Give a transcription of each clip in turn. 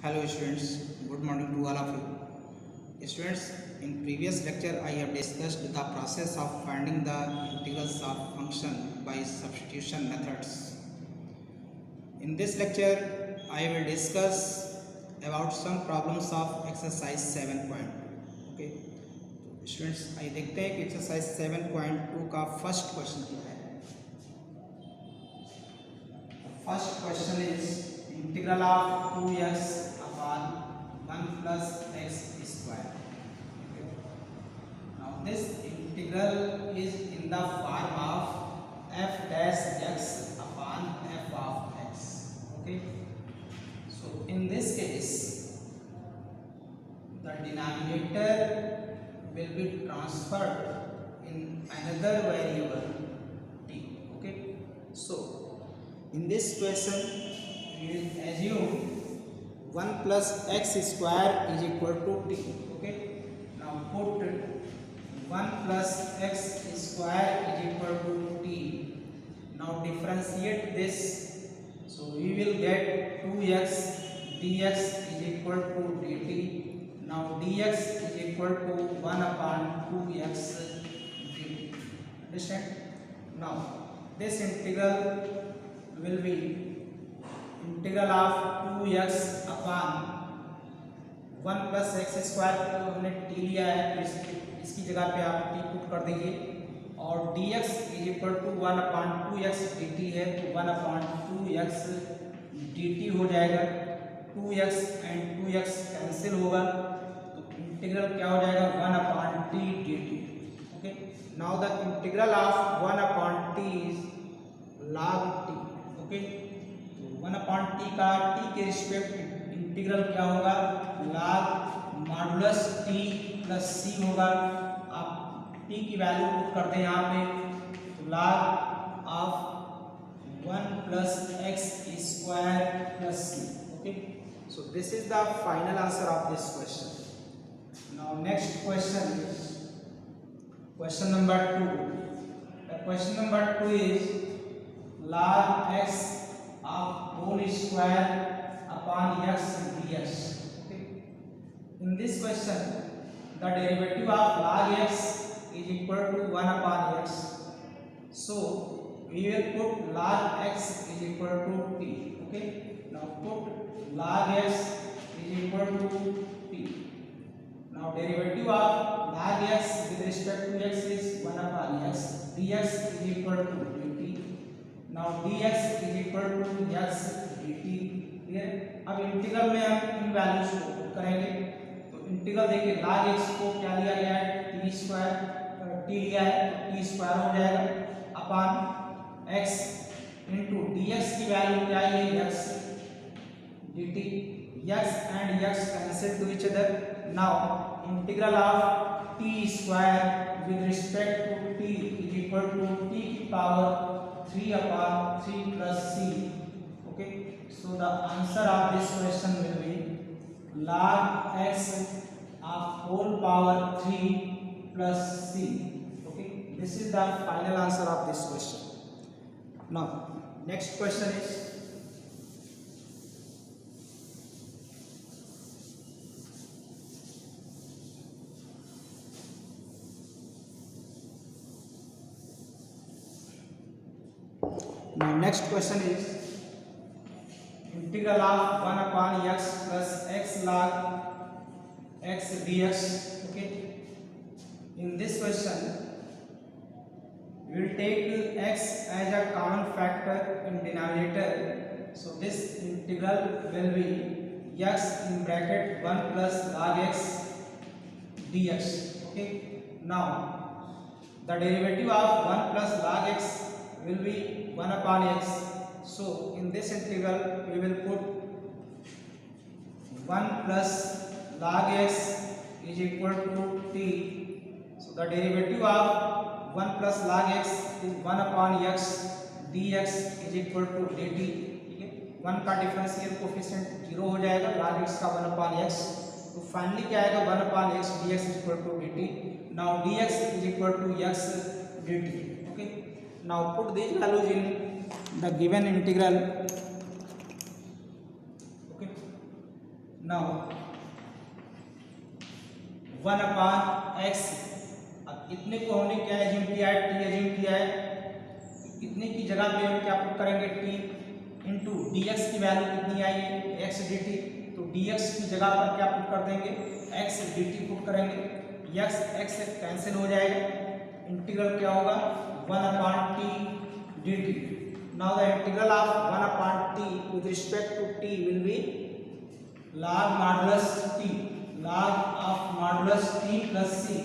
Hello students, good morning to all of you. Students, in previous lecture I have discussed the process of finding the integrals of function by substitution methods. In this lecture I will discuss about some problems of exercise 7 point. Okay. Students, I देखते हैं कि exercise 7.2 का first question क्या है. First question is integral of 2x upon 1 plus x square. Okay. Now this integral is in the form of f dash x upon f of x. Okay. So in this case, the denominator will be transferred in another variable t. Okay. So in this question, we will assume 1 plus x square is equal to t. Okay. Now put 1 plus x square is equal to t. Now differentiate this. So we will get 2x dx is equal to dt. Now dx is equal to 1 upon 2x dt. Understand? Now this integral will be integral of 2x upon 1 plus x square को हमने t लिया है तो इसकी जगह पे आप t put कर दीजिए और dx is equal to 1 upon 2x dt है तो 1 अपॉन 2x dt हो जाएगा. 2x एंड 2x कैंसिल होगा तो इंटीग्रल क्या हो जाएगा 1 upon t dt. Okay. Now the integral of 1 upon t is log t. Okay. तो 1 अपॉन टी का टी के रिस्पेक्ट इंटीग्रल क्या होगा log मॉडुलस टी प्लस सी होगा. आप टी की वैल्यू पुट करते हैं यहाँ पे तो log of 1 plus x square plus c. Okay. So this is the final answer of this question. Now next question is question number 2. The question number 2 is log x of whole square upon x dx. Okay. In this question, the derivative of log x is equal to 1 upon x. So we will put log x is equal to t. Okay. Now put log x is equal to t. Now derivative of log x with respect to x is 1 upon x. dx is equal to dt. Now dx is equal to x dt. Clear. अब integral में हम इन values को put करेंगे तो integral देखिए log x को क्या लिया गया है t स्क्वायर t लिया है तो t स्क्वायर हो जाएगा अपॉन x इनटू dx की वैल्यू क्या है x dt. x and x cancel to each other. Now integral of t square with respect to t is equal to t की power 3 upon 3 plus c. Okay. So the answer of this question will be log x of whole power 3 plus c. Okay. This is the final answer of this question. Now next question is integral of 1 upon x plus x log x dx. Okay. In this question, we will take x as a common factor in denominator. So this integral will be x in bracket 1 plus log x dx. Okay. Now the derivative of 1 plus log x will be 1 upon x. So in this integral we will put 1 plus log x is equal to t. So the derivative of 1 plus log x is 1 upon x dx is equal to dt. ठीक है. 1 का differential coefficient 0 हो जाएगा log x का 1 upon x. तो finally क्या आएगा 1 upon x dx is equal to dt. Now dx is equal to x dt. Okay. Now put these values in the given integral. Okay. Now 1/x, अब इतने को हमने क्या assume किया है, t एज्यूम किया है, इतने की जगह पे हम क्या पुट करेंगे, t इंटू dx की वैल्यू कितनी आई है, x dt, तो dx की जगह पर क्या पुट कर देंगे, x dt पुट करेंगे, x कैंसिल हो जाएगा, इंटीग्रल क्या होगा 1/t dt. Now the integral of 1/t with respect to t will be log modulus t, log of modulus t plus c.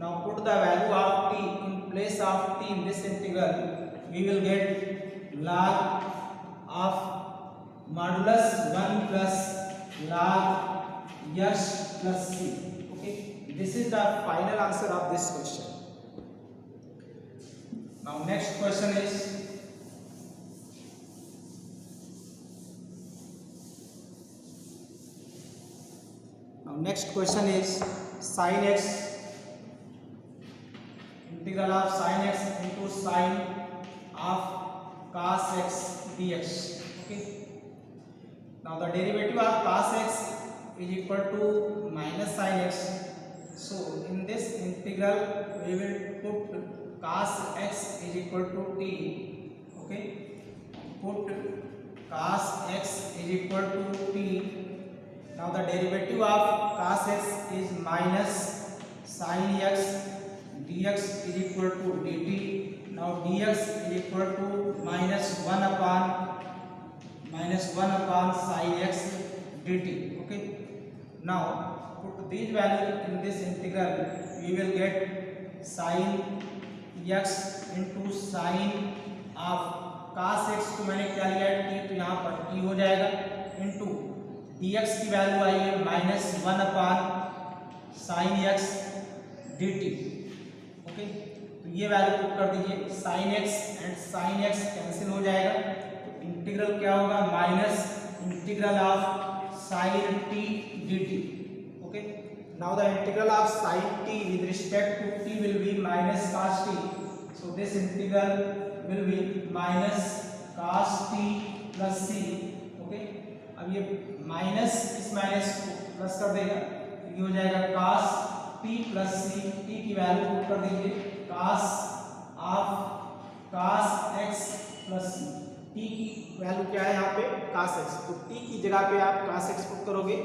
Now put the value of t in place of t in this integral. We will get log of modulus 1 plus log s plus c. Okay, this is the final answer of this question. Now next question is sin x, integral of sin x into sin of cos x dx. Okay, now the derivative of cos x is equal to minus sin x, so in this integral we will put cos x is equal to t. Okay, put cos x is equal to t. Now the derivative of cos x is minus sin x dx is equal to dt. Now dx is equal to minus 1 upon sin x dt. Okay, now put these values in this integral, we will get sin x into sin of cos x को मैंने क्या लिया है t, तो यहाँ पर t हो जाएगा, इंटू dx की वैल्यू आई है minus 1 upon sin x dt. Okay, तो ये वैल्यू पुट कर दीजिए, sin x and sin x cancel हो जाएगा, तो इंटीग्रल क्या होगा minus integral of sin t dt. Okay, now the integral of sin t with respect to t will be minus cos t, so this integral will be minus cos t plus c. Okay, अब ये minus इस minus को plus कर देगा, ये हो जाएगा cos t plus c, t की वैल्यू पुट कर दीजिए cos of cos x plus c, t की वैल्यू क्या है यहाँ पे cos x, तो t की जगह पे आप cos x पुट करोगे.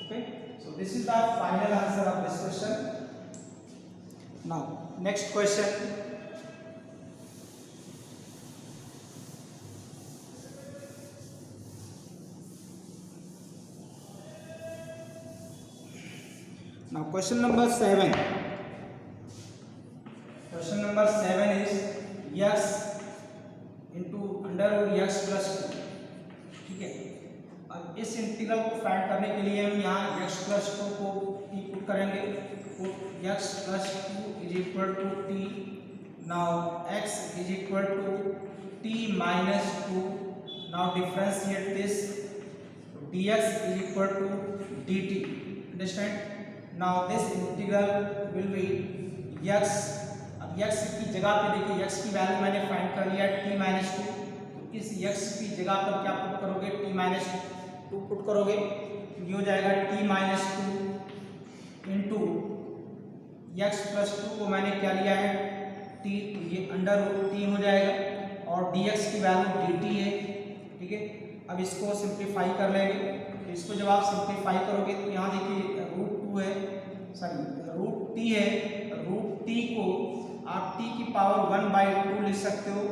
Okay, so this is the final answer of this question. Now next question, now question number 7. Question number 7 is x into under root x plus 2. ठीक है, अब इस इंटीग्रल को फाइंड करने के लिए हम यहाँ x plus 2 को t पुट करेंगे, तो x plus 2 is equal to t. now x is equal to t minus 2. now differentiate this, dx is equal to dt. understand? Now this integral will be x, अब x की जगह पे देखिए x की value मैंने find कर लिया t minus 2, तो इस x की जगह पर क्या पुट करोगे, t minus 2 पुट करोगे, तो ये हो जाएगा t minus 2 into x plus 2 को मैंने क्या लिया है t, तो ये अंडर रूट t हो जाएगा, और dx की वैल्यू dt है. ठीक है, अब इसको सिंप्लीफाई कर लेंगे, तो इसको जब आप सिंप्लीफाई करोगे तो यहाँ देखिए रूट 2 है, सॉरी रूट t है, रूट t को आप t की पावर 1/2 लिख सकते हो.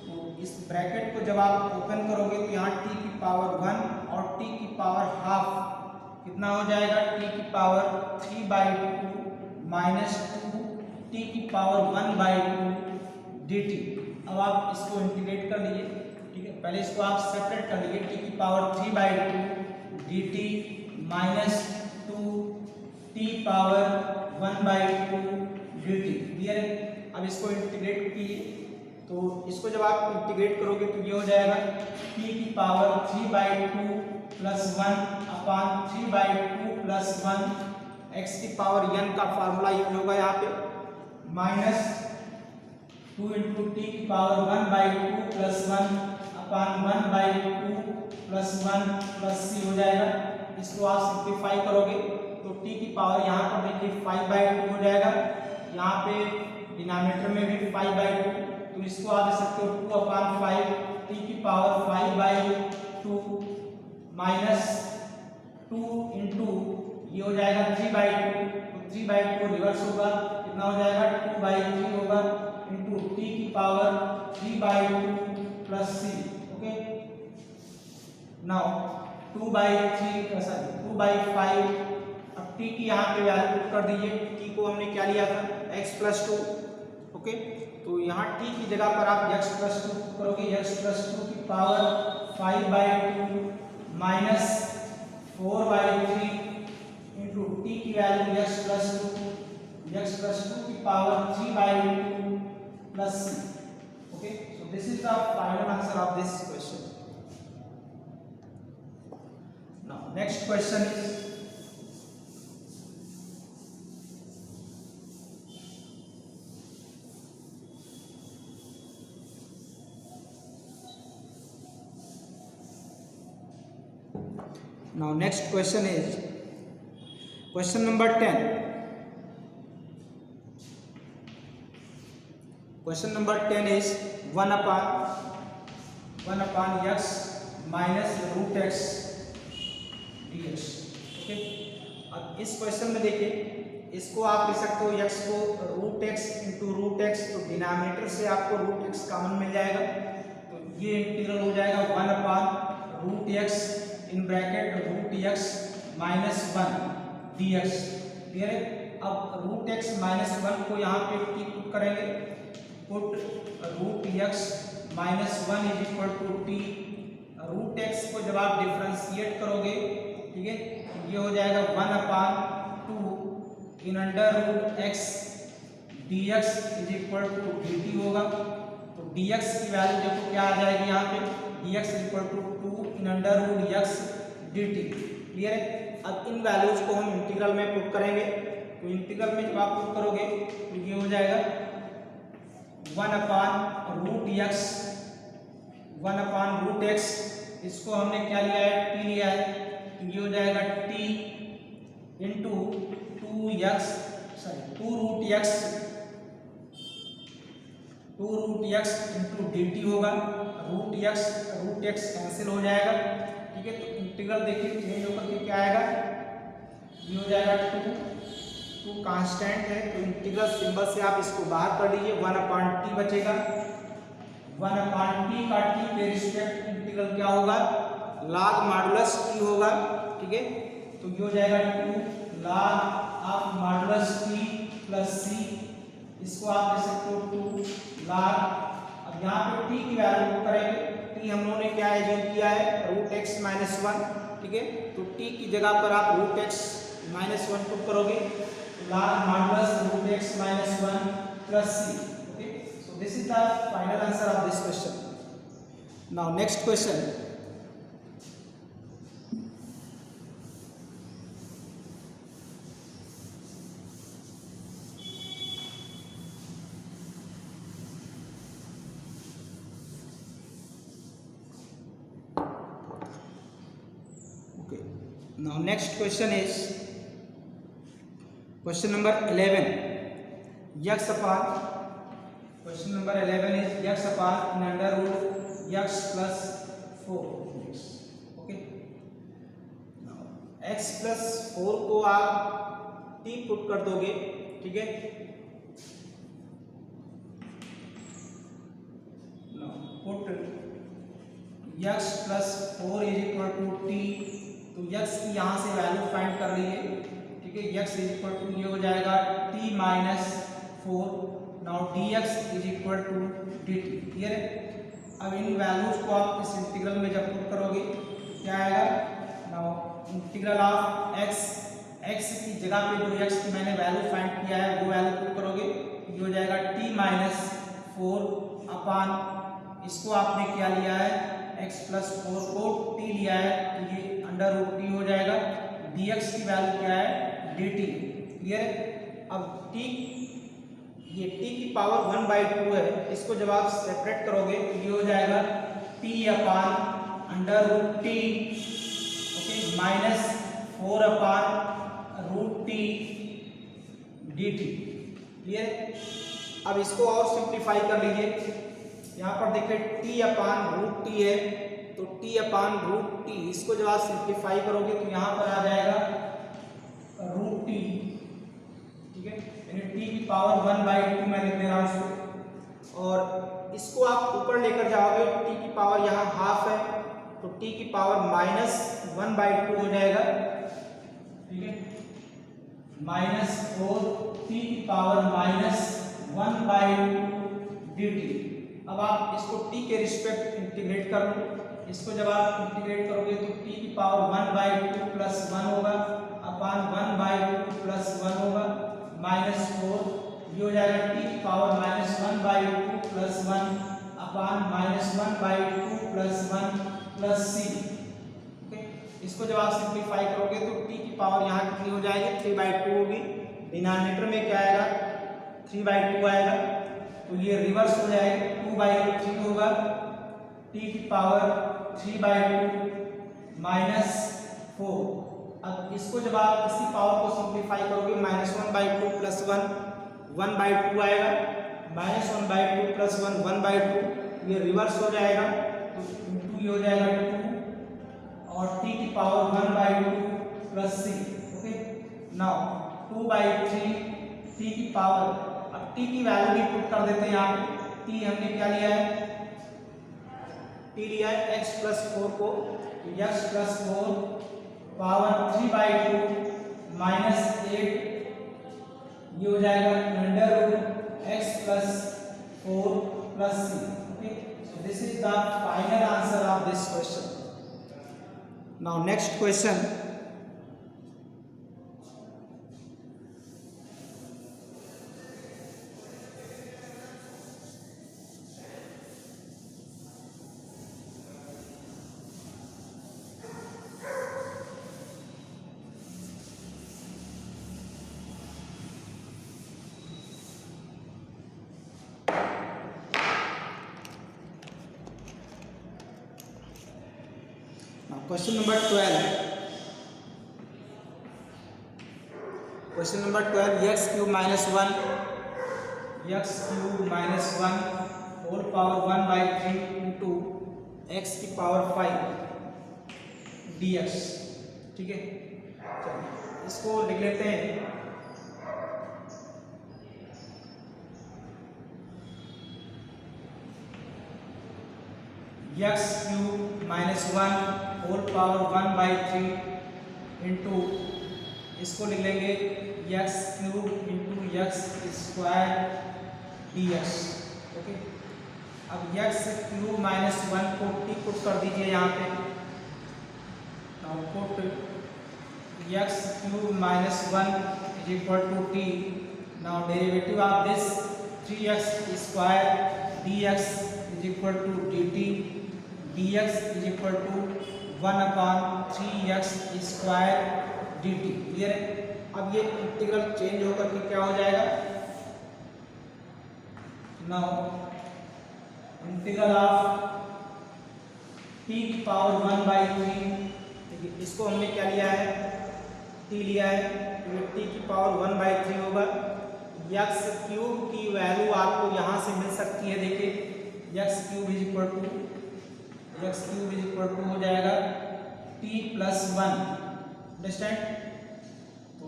तो इस ब्रैकेट को जब आप ओपन करोगे तो यहाँ t की पावर 1 और t की पावर हाफ कितना हो जाएगा, t की पावर 3/2 माइनस 2 t की पावर 1/2 dt. अब आप इसको इंटीग्रेट कर लीजिए. ठीक है, पहले इसको आप सेपरेट कर लीजिए, t की power 3/2 dt minus 2 t power 1/2 dt. Clear है? अब इसको इंटीग्रेट कीजिए, तो इसको जब आप इंटीग्रेट करोगे तो ये हो जाएगा t की पावर 3/2 प्लस 1 अपान 3/2 प्लस 1, x की पावर n का फार्मूला यूज होगा यहाँ पे, माइनस 2 इंटू टी की पावर 1/2 प्लस 1 अपान 1/2 प्लस 1 प्लस c हो जाएगा. इसको आप सिंप्लीफाई करोगे तो टी की पावर यहाँ पर देखिए 5/2 हो जाएगा, यहाँ पे डिनोमिनेटर में भी 5/2, तो इसको आप दे सकते हो 2/5 टी की पावर 5/2 माइनस 2 इंटू ये हो जाएगा 3/2, तो 3/2 रिवर्स होगा, कितना हो जाएगा 2/3 होगा इंटू टी की power 3/2 plus c. Okay, now 2/5, अब टी की यहाँ पे वैल्यू पुट कर दीजिए, टी को हमने क्या लिया था x+2। ओके, तो यहाँ टी की जगह पर आप x+2 करोगे, x+2 की पावर 5/2 माइनस 4/3 इंटू टी की वैल्यू x+2 की power 3/2 plus c. Okay, so this is the final answer of this question. Now next question is question number 10. Question number 10 is 1 upon x minus root x dx. Okay, अब इस question में देखिए, इसको आप ले सकते हो x को root x into root x, तो डिनोमिनेटर से आपको रूट x कॉमन मिल जाएगा, तो ये इंटीग्रल हो जाएगा 1 upon root x in bracket root x minus 1 dx। Clear है? अब रूट x माइनस 1 को यहाँ पे टी पुट करेंगे, put root x minus 1 is equal to t. Root x को जब आप डिफरेंशिएट करोगे, ठीक है, ये हो जाएगा 1 upon 2 in under root x dx is equal to dt होगा, तो dx की वैल्यू देखो क्या आ जाएगी यहाँ पे, dx is equal to 2 in under root x dt। Clear है? अब इन वैल्यूज को हम इंटीग्रल में पुट करेंगे, तो इंटीग्रल में जब आप पुट करोगे तो ये हो जाएगा 1 अपॉन रूट x, इसको हमने क्या लिया है, t लिया है, तो ये हो जाएगा t into 2 root x into dt होगा, रूट x कैंसिल हो जाएगा। ठीक है, तो इंटीग्रल देखिए चेंज होकर के क्या आएगा, ये हो जाएगा 2 कांस्टेंट है, तो इंटीग्रल सिंबल से आप इसको बाहर कर लीजिए, 1 अपॉन टी बचेगा, 1 अपॉन टी का टी के रिस्पेक्ट इंटीग्रल क्या होगा, लॉग मॉडुलस टी होगा। ठीक है, तो ये हो जाएगा 2 log of modulus T plus C, इसको आप ले सकते हो 2 लॉग। अब यहाँ पे टी की वैल्यू करेंगे, टी हम लोगों ने क्या एज्यूम किया है, रूट x माइनस 1। ठीक है, तो टी की जगह पर आप रूट x माइनस 1 पुट करोगे, log modulus root x minus 1 plus c. Okay, so this is the final answer of this question. Now next question. Okay, now next question is question number 11, x upon, question number 11 is x upon in under root x plus 4x. Okay, now x plus 4 को आप t put कर दोगे। ठीक है, now put x plus 4 is equal to t, तो x की यहाँ से वैल्यू फाइंड कर लीजिए। ठीक है, x इज इक्वल टू ये हो जाएगा t minus 4, now dx is equal to dt। Clear है? अब इन वैल्यूज को आप इस इंटीग्रल में जब पुट करोगे क्या आएगा, नाउ इंटीग्रल ऑफ x की जगह पे जो x की मैंने वैल्यू फाइंड किया है वो वैल्यू पुट करोगे, ये हो जाएगा t माइनस 4 अपॉन, इसको आपने क्या लिया है, x प्लस 4 को t लिया है, तो ये अंडर रूट t हो जाएगा, dx की वैल्यू क्या है, dt। क्लियर है? अब t, ये t की पावर 1/2 है, इसको जब आप सेपरेट करोगे तो ये हो जाएगा t upon under root t, okay, minus 4/√t dt। Clear. अब इसको और सिंप्लीफाई कर लीजिए। यहाँ पर देखिए t/√t है, तो t/√t इसको जब आप सिंप्लीफाई करोगे तो यहाँ पर आ जाएगा √t, ठीक है, यानी t की पावर 1/2 मैं लिख दे रहा हूँ इसको। और इसको आप ऊपर लेकर जाओगे, t की पावर यहाँ हाफ है, तो t की पावर -1/2 हो जाएगा, ठीक है, -4 t की पावर -1/2 dt। अब आप इसको t के रिस्पेक्ट इंटीग्रेट कर लो। इसको जब आप इंटीग्रेट करोगे तो t की पावर 1/2 प्लस 1 होगा अपान 1/2 प्लस 1 होगा -4, ये हो जाएगा t की पावर -1/2 प्लस 1 अपान -1/2 प्लस 1 प्लस c। ओके, इसको जब आप सिंप्लीफाई करोगे तो t की पावर यहाँ कितनी हो जाएगी, 3/2 होगी। डिनोमिनेटर में क्या आएगा, 3/2 आएगा, तो ये रिवर्स हो जाएगा, 2/3 होगा, t की पावर 3/2 -4। अब इसको जब आप इसी पावर को सिंप्लीफाई करोगे, -1/2 प्लस 1 1/2 आएगा, -1/2 प्लस 1 1/2, ये रिवर्स हो जाएगा, तो इंटू ये हो जाएगा 2 और t की power 1/2 plus c। Okay, now 2/3 t की पावर, अब t की वैल्यू भी पुट कर देते हैं यहाँ पे। t हमने क्या लिया है, t लिया है x प्लस 4 को, x प्लस 4 पावर 3/2 -8, ये हो जाएगा √x plus 4 plus c। Okay, so this is the final answer of this question. Now next question. Question number 12. Question number 12, x cube minus 1 whole power 1/3 into x की power 5 dx। ठीक है, चलिए इसको लिख लेते हैं। x cube minus 1 whole power 1/3 into, इसको लिख लेंगे x cube into x square dx। Okay, अब x क्यूब माइनस 1 को t पुट कर दीजिए यहाँ पे, now put x cube minus 1 is equal to t, now derivative of this 3x square dx is equal to dt, dx is equal to 1/3x square dt। Clear है। अब ये integral change होकर के क्या हो जाएगा, नाउ इंटीग्रल ऑफ t की power 1/3, इसको हमने क्या लिया है, t लिया है, तो ये t की पावर 1/3 होगा। x क्यूब की वैल्यू आपको यहाँ से मिल सकती है, देखिए x cube is equal to हो जाएगा t प्लस 1, अंडरस्टैंड। तो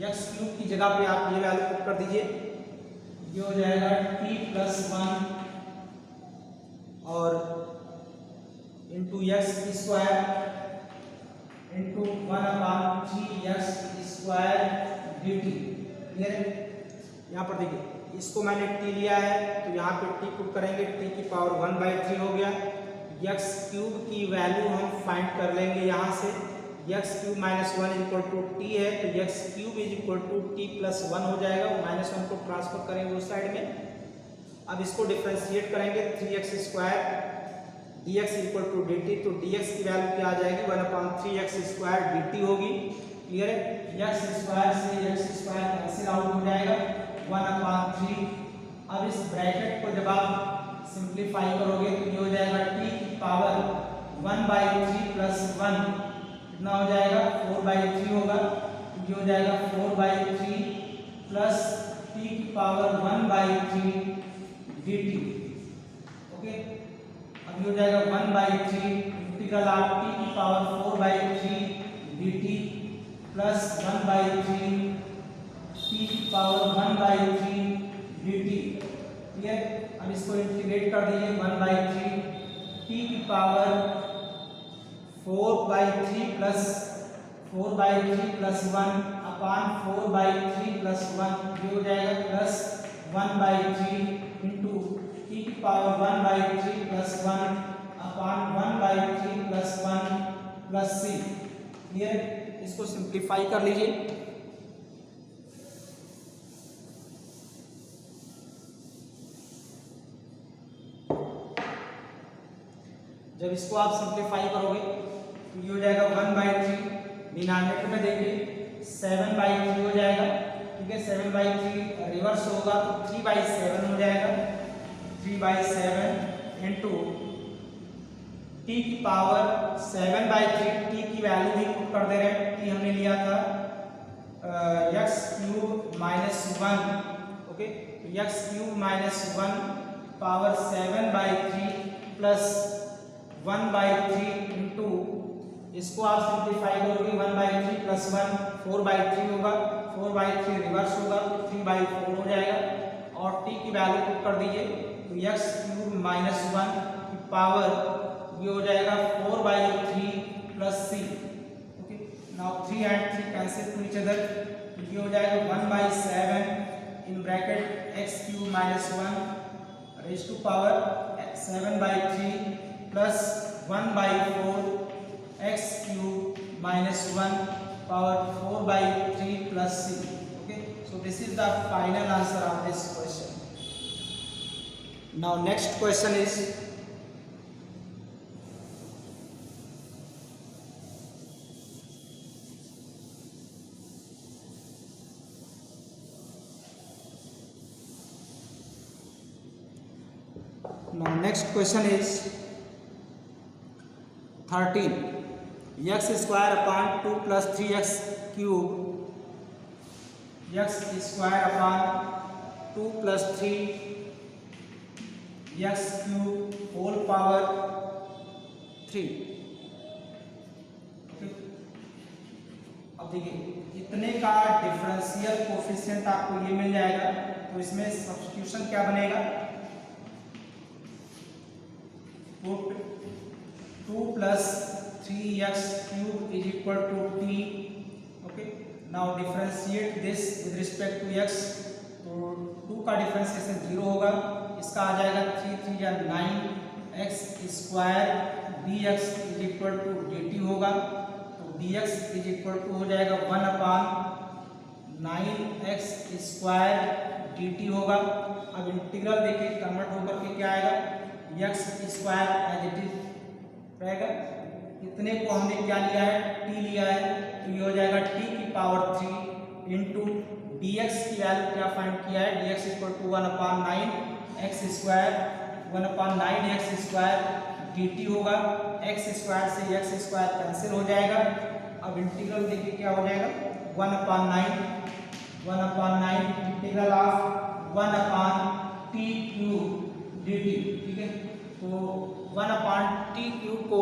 x क्यूब की जगह पे आप ये वैल्यू पुट कर दीजिए, ये हो जाएगा t प्लस 1 और into x square into 1/3x square dt। Clear है। यहाँ पर देखिए इसको मैंने t लिया है, तो यहाँ पे t पुट करेंगे, t की पावर 1/3 हो गया। x क्यूब की वैल्यू हम फाइंड कर लेंगे यहाँ से, x cube minus 1 is equal to t है, तो x cube is equal to t plus 1 हो जाएगा, -1 को ट्रांसफर करेंगे उस साइड में। अब इसको डिफ्रेंशिएट करेंगे, 3x square dx equal to dt, तो dx की वैल्यू क्या आ जाएगी, 1/3x स्क्वायर dt होगी। क्लियर है। x स्क्वायर से x स्क्वायर कैंसिल आउट हो जाएगा, 1/3। अब इस ब्रैकेट को जब आप सिंप्लीफाई करोगे तो ये हो जाएगा t की पावर 1/3 प्लस 1 कितना हो जाएगा 4/3 होगा, ये हो जाएगा 4/3 प्लस t की पावर 1/3 dt। ओके, अब ये हो जाएगा 1/3 इंटीग्रल ऑफ t की पावर 4/3 dt प्लस 1/3 t की पावर 1/3 dt। क्लियर? अब इसको इंटीग्रेट कर दीजिए 1/3 t की पावर 4/3 प्लस 1 अपान 4/3 प्लस 1, ये हो जाएगा प्लस 1/3 इंटू टी की पावर 1/3 प्लस 1 अपान 1/3 प्लस 1 प्लस c। क्लियर? इसको सिंप्लीफाई कर लीजिए। जब इसको आप सिंप्लीफाई करोगे तो ये हो जाएगा 1/3, डिनोमिनेटर में देखिए 7/3 हो जाएगा। ठीक है, 7/3 रिवर्स होगा तो 3/7 हो जाएगा। 3/7 इंटू टी की पावर 7/3, टी की वैल्यू भी पुट कर दे रहे हैं। टी हमने लिया था x³ -1। ओके, तो x³ -1 पावर 7/3 प्लस 1/3 इंटू, इसको आप सिंप्लीफाई करोगे 1/3 प्लस 1 4/3 होगा, 4/3 रिवर्स होगा तो 3/4 हो जाएगा। और t की वैल्यू पुट कर दीजिए तो x³ -1 की पावर ये हो जाएगा 4/3 plus c। Okay, now 3 and 3 cancel to each other, ये हो जाएगा 1/7 in bracket x³ -1 raise to power 7/3 plus 1/4 x³ -1 power 4/3 plus c. Okay, so this is the final answer of this question. Now next question is (13) x square upon 2 plus 3x cube, x square upon 2 plus 3x cube whole power 3। अब देखिए इतने का differential coefficient आपको ये मिल जाएगा, तो इसमें substitution क्या बनेगा, put 2 plus 3x cube is equal to t। okay, now differentiate this with respect to x, तो 2 का डिफरेंशिएशन 0 होगा, इसका आ जाएगा 3 3 या 9 x square dx is equal to dt होगा, तो dx is equal to हो जाएगा 1/9x स्क्वायर dt होगा। अब इंटीग्रल देखिए कन्वर्ट होकर के क्या आएगा, x square as it is रहेगा, इतने को हमने क्या लिया है, t लिया है, तो ये हो जाएगा t की पावर 3 इंटू dx की वैल्यू क्या फाइंड किया है, dx equal to 1/9x square, 1/9x square dt होगा, x स्क्वायर से x स्क्वायर कैंसिल हो जाएगा। अब इंटीग्रल देखिए क्या हो जाएगा, 1/9 इंटीग्रल ऑफ 1/t³ dt। ठीक है, तो 1/t³ को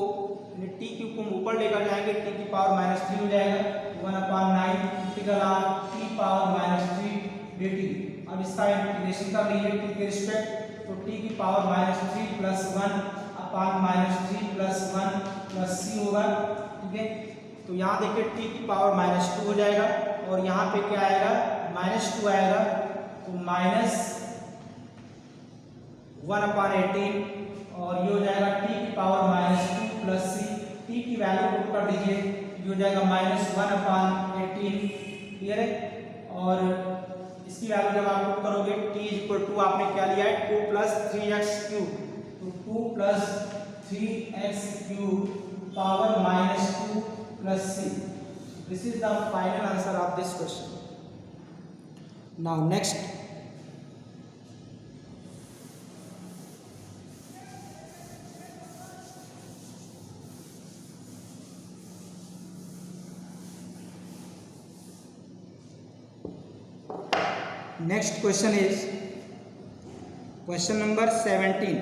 t³ को ऊपर लेकर जाएंगे, t की पावर -3 हो जाएगा, 1/9 integral of t power -3 dt। अब इसका इंटीग्रेशन कर लीजिए t के रिस्पेक्ट, तो t की पावर -3 प्लस 1 अपान -3 प्लस 1 प्लस c होगा। ठीक है, तो यहाँ देखिए t की पावर -2 हो जाएगा और यहाँ पे क्या आएगा, -2 आएगा, तो -1/18 और ये हो जाएगा t की पावर -2 प्लस c। t की वैल्यू पुट कर दीजिए, ये हो जाएगा -1/18। क्लियर है, और इसकी वैल्यू जब आप पुट करोगे t इक्वल टू आपने क्या लिया है, 2 plus 3x क्यूब, तो 2 plus 3x cube power -2 plus c। This is the final answer of this question. Now next next question is question number 17.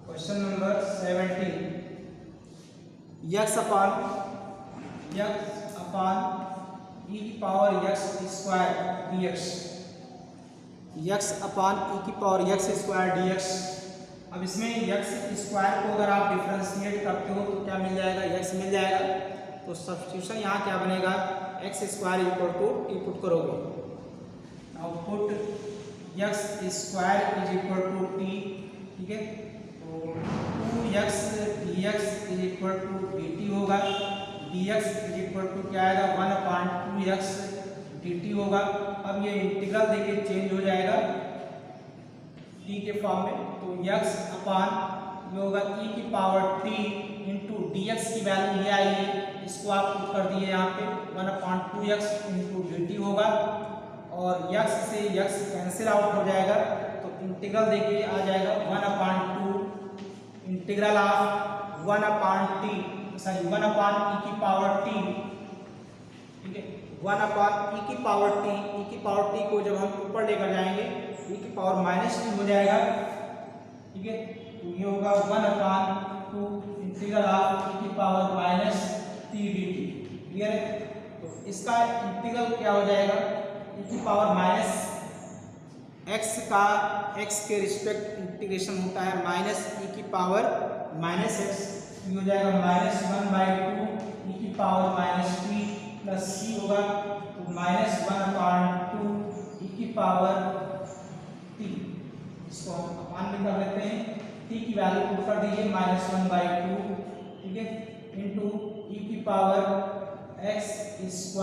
Question number 17. x upon e की power x square dx. x upon e की power x square dx. अब इसमें x square को अगर आप differentiate करते हो तो क्या मिल जाएगा, x मिल जाएगा. तो सब्स्टिट्यूशन यहाँ क्या बनेगा, x square equal to T put करोगे. Now put x square is equal to T. ठीक है, तो 2x dx is equal to dt होगा. dx इज इक्वल टू क्या आएगा, 1/2x dt होगा. अब ये इंटीग्रल देखिए चेंज हो जाएगा t के फॉर्म में. तो x अपान ये होगा e की पावर t इंटू dx की वैल्यू ये आई है, इसको आप पुट कर दिए यहाँ पे 1/2x इंटू dt होगा. और x से x कैंसिल आउट हो जाएगा. तो इंटीग्रल देखिए आ जाएगा 1/2 integral of 1/t sorry 1/e की पावर t. ठीक है, 1/e की पावर t. e की पावर t को जब हम ऊपर लेकर जाएंगे e की पावर -t हो जाएगा. ठीक है, तो ये होगा 1/2 इंटीग्रल ऑफ e की पावर -t dt. क्लियर है. तो इसका इंटीग्रल क्या हो जाएगा, e की पावर माइनस x का x के रिस्पेक्ट इंटीग्रेशन होता है -e की पावर -x. ये हो जाएगा -1/2 e की पावर -t प्लस c होगा. तो -1/2 e की पावर t. इसको हम अपान में कर लेते हैं. t की वैल्यू पुट कर दीजिए -1/2. ठीक है, इंटू e की पावर x स्क्वायर